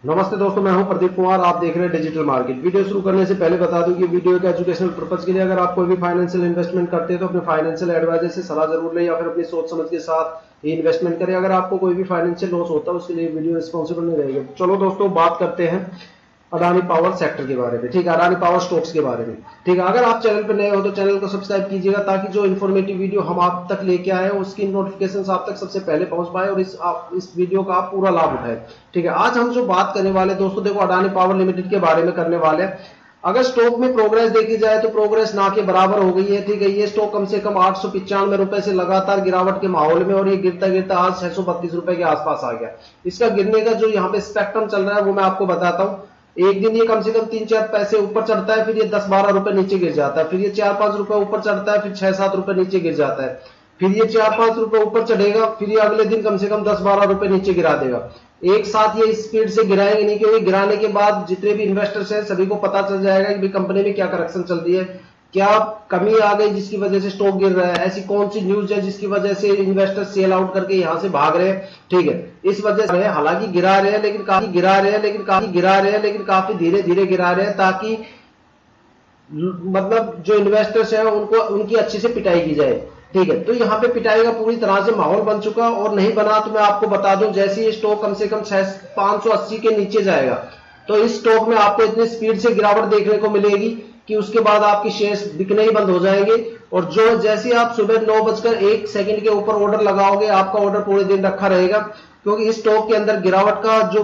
नमस्ते दोस्तों, मैं हूं प्रदीप कुमार। आप देख रहे हैं डिजिटल मार्केट। वीडियो शुरू करने से पहले बता दूं कि वीडियो एक एजुकेशनल पर्पज के लिए। अगर आप कोई भी फाइनेंशियल इन्वेस्टमेंट करते हैं तो अपने फाइनेंशियल एडवाइजर से सलाह जरूर लें या फिर अपनी सोच समझ के साथ ही इन्वेस्टमेंट करें। अगर आपको कोई भी फाइनेंशियल लॉस होता है उसके लिए वीडियो रिस्पॉन्सिबल नहीं रहेगी। चलो दोस्तों, बात करते हैं अडानी पावर सेक्टर के बारे में। ठीक है, अडानी पावर स्टॉक्स के बारे में। ठीक है, अगर आप चैनल पर नए हो तो चैनल को सब्सक्राइब कीजिएगा ताकि जो इन्फॉर्मेटिव वीडियो हम आप तक लेके आए उसकी नोटिफिकेशन आप तक सबसे पहले पहुंच पाए और इस वीडियो का आप पूरा लाभ उठाए। ठीक है, आज हम जो बात करने वाले दोस्तों, देखो अडानी पावर लिमिटेड के बारे में करने वाले हैं। अगर स्टॉक में प्रोग्रेस देखी जाए तो प्रोग्रेस ना के बराबर हो गई है। ठीक है, ये स्टॉक कम से कम 895 रुपए से लगातार गिरावट के माहौल में, और ये गिरता गिरता आज 632 रुपए के आसपास आ गया। इसका गिरने का जो यहाँ पे स्पेक्ट्रम चल रहा है वो मैं आपको बताता हूँ। एक दिन ये कम से कम 3-4 पैसे ऊपर चढ़ता है, फिर ये 10-12 रुपए नीचे गिर जाता है, फिर ये 4-5 रुपए ऊपर चढ़ता है, फिर 6-7 रुपए नीचे गिर जाता है, फिर ये 4-5 रुपए ऊपर चढ़ेगा, फिर ये अगले दिन कम से कम 10-12 रुपए नीचे गिरा देगा। एक साथ ये स्पीड से गिराएंगे नहीं, क्योंकि गिराने के बाद जितने भी इन्वेस्टर्स हैं सभी को पता चल जाएगा कि कंपनी में क्या करेक्शन चल रही है, क्या कमी आ गई जिसकी वजह से स्टॉक गिर रहा है, ऐसी कौन सी न्यूज है जिसकी वजह से इन्वेस्टर सेल आउट करके यहां से भाग रहे हैं। ठीक है, इस वजह से हालांकि गिरा रहे हैं लेकिन काफी धीरे धीरे गिरा रहे हैं, ताकि मतलब जो इन्वेस्टर्स हैं उनको उनकी अच्छे से पिटाई की जाए। ठीक है, तो यहाँ पे पिटाई का पूरी तरह से माहौल बन चुका, और नहीं बना तो मैं आपको बता दूं, जैसे ये स्टॉक कम से कम 580 के नीचे जाएगा तो इस स्टॉक में आपको इतनी स्पीड से गिरावट देखने को मिलेगी कि उसके बाद आपकी शेयर्स बिकने ही बंद हो जाएंगे। और जो जैसे आप सुबह 9:01 के ऊपर ऑर्डर लगाओगे, आपका ऑर्डर पूरे दिन रखा रहेगा, क्योंकि इस स्टॉक के अंदर गिरावट का जो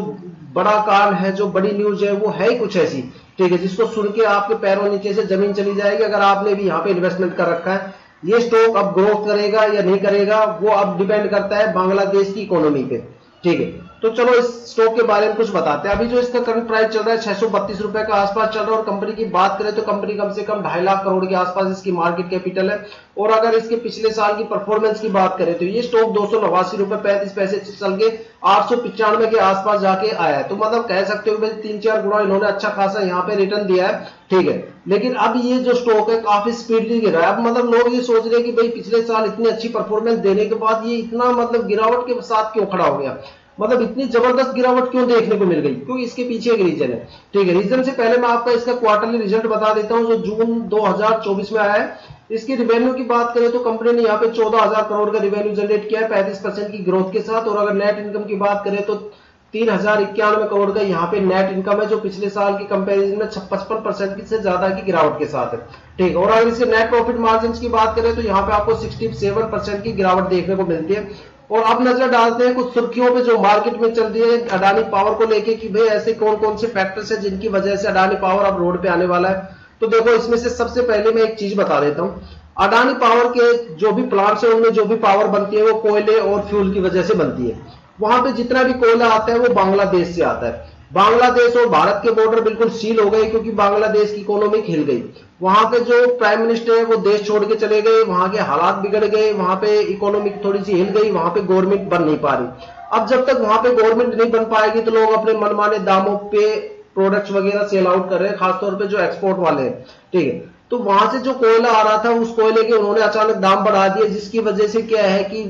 बड़ा कारण है, जो बड़ी न्यूज है, वो है ही कुछ ऐसी। ठीक है, जिसको सुन के आपके पैरों नीचे से जमीन चली जाएगी। अगर आपने भी यहाँ पे इन्वेस्टमेंट कर रखा है, ये स्टॉक अब ग्रोथ करेगा या नहीं करेगा वो अब डिपेंड करता है बांग्लादेश की इकोनॉमी पे। ठीक है, तो चलो इस स्टॉक के बारे में कुछ बताते हैं। अभी जो इसका करंट प्राइस चल रहा है 632 रुपए का आसपास चल रहा है, और कंपनी की बात करें तो कंपनी कम से कम 2.5 लाख करोड़ के आसपास इसकी मार्केट कैपिटल है। और अगर इसके पिछले साल की परफॉर्मेंस की बात करें तो ये स्टॉक 289 रुपए 35 पैसे चल के 895 के आसपास जाके आया है। तो मतलब कह सकते हो भाई 3-4 गुना इन्होंने अच्छा खासा यहाँ पे रिटर्न दिया है। ठीक है, लेकिन अब ये जो स्टॉक है काफी स्पीडली गिर रहा है। अब मतलब लोग ये सोच रहे हैं कि भाई पिछले साल इतनी अच्छी परफॉर्मेंस देने के बाद ये इतना मतलब गिरावट के साथ क्यों खड़ा हो गया, मतलब इतनी जबरदस्त गिरावट क्यों देखने को मिल गई, क्योंकि इसके पीछे एक रीजन है। ठीक है, रीजन से पहले मैं आपका इसका क्वार्टरली रिजल्ट बता देता हूं जो जून 2024 में आया है। इसकी रिवेन्यू की बात करें तो कंपनी ने यहाँ पे 14,000 करोड़ का रिवेन्यू जनरेट किया है 35% की ग्रोथ के साथ। और अगर नेट इनकम की बात करें तो 3,091 करोड़ का यहाँ पे नेट इनकम है, जो पिछले साल की कंपेरिजन में 55% से ज्यादा की गिरावट के साथ है। ठीक, और अगर इसके नेट प्रॉफिट मार्जिन की बात करें तो यहाँ पे आपको 67% की गिरावट देखने को मिलती है। और अब नजर डालते हैं कुछ सुर्खियों पे जो मार्केट में चल रही है अडानी पावर को लेके, कि भाई ऐसे कौन कौन से फैक्टर्स हैं जिनकी वजह से अडानी पावर अब रोड पे आने वाला है। तो देखो, इसमें से सबसे पहले मैं एक चीज बता देता हूं। अडानी पावर के जो भी प्लांट्स है उनमें जो भी पावर बनती है वो कोयले और फ्यूल की वजह से बनती है। वहां पे जितना भी कोयला आता है वो बांग्लादेश से आता है। बांग्लादेश और भारत के बॉर्डर बिल्कुल सील हो गए, क्योंकि बांग्लादेश की इकोनॉमी हिल गई। वहां पे जो प्राइम मिनिस्टर है वो देश छोड़ के चले गए, वहां के हालात बिगड़ गए, वहां पे इकोनॉमी थोड़ी सी हिल गई, वहां पे गवर्नमेंट बन नहीं पा रही। अब जब तक वहां पे गवर्नमेंट नहीं बन पाएगी तो लोग अपने मनमाने दामों पे प्रोडक्ट्स वगैरह सेल आउट कर रहे हैं, खासतौर पे जो एक्सपोर्ट वाले हैं। ठीक है, तो वहां से जो कोयला आ रहा था उस कोयले के उन्होंने अचानक दाम बढ़ा दिए, जिसकी वजह से क्या है कि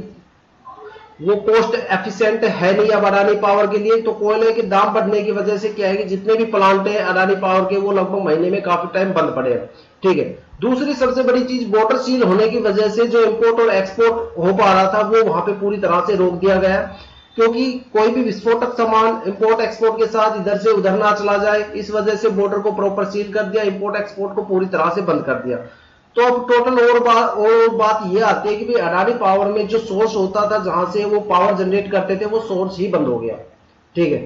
वो कॉस्ट एफिशिएंट है नहीं अब अडानी पावर के लिए। तो कोयले के दाम बढ़ने की वजह से क्या है कि जितने भी प्लांट है अडानी पावर के वो लगभग महीने में काफी टाइम बंद पड़े हैं। ठीक है, दूसरी सबसे बड़ी चीज बॉर्डर सील होने की वजह से जो इंपोर्ट और एक्सपोर्ट हो पा रहा था वो वहां पे पूरी तरह से रोक दिया गया, क्योंकि कोई भी विस्फोटक सामान इंपोर्ट एक्सपोर्ट के साथ इधर से उधर ना चला जाए, इस वजह से बॉर्डर को प्रॉपर सील कर दिया, इंपोर्ट एक्सपोर्ट को पूरी तरह से बंद कर दिया। तो अब टोटल और बात ये आती है कि भाई अडानी पावर में जो सोर्स होता था जहां से वो पावर जनरेट करते थे वो सोर्स ही बंद हो गया। ठीक है,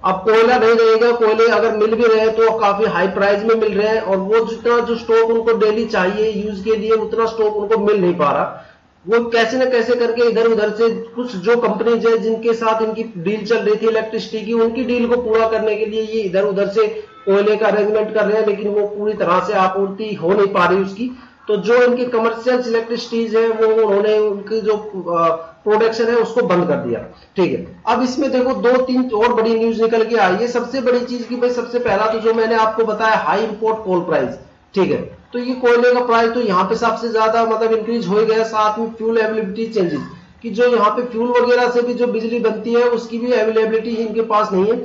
अब कोयला नहीं रहेगा, कोयले अगर मिल भी रहे तो काफी हाई प्राइस में मिल रहे हैं, और वो जितना जो स्टॉक उनको डेली चाहिए यूज के लिए उतना स्टॉक उनको मिल नहीं पा रहा। वो कैसे न कैसे करके इधर उधर से कुछ जो कंपनीज है जिनके साथ इनकी डील चल रही थी इलेक्ट्रिसिटी की, उनकी डील को पूरा करने के लिए ये इधर उधर से कोयले का अरेंजमेंट कर रहे हैं, लेकिन वो पूरी तरह से आपूर्ति हो नहीं पा रही उसकी। तो जो इनकी कमर्शियल इलेक्ट्रिसिटीज है वो उन्होंने उनकी जो प्रोडक्शन है उसको बंद कर दिया। ठीक है, अब इसमें देखो 2-3 और बड़ी न्यूज निकल के आई है। सबसे बड़ी चीज की भाई सबसे पहला तो जो मैंने आपको बताया हाई इंपोर्ट कोल प्राइस। ठीक है, तो ये कोयले का प्राइस तो यहाँ पे सबसे ज्यादा मतलब इंक्रीज हो गया। साथ में फ्यूल अवेलेबिलिटी चेंजेस, कि जो यहाँ पे फ्यूल वगैरह से भी जो बिजली बनती है उसकी भी अवेलेबिलिटी इनके पास नहीं है।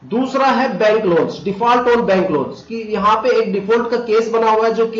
दूसरा है bank loans, default on bank loans, कि यहां पे एक डिफॉल्ट का केस बना हुआ है जो कि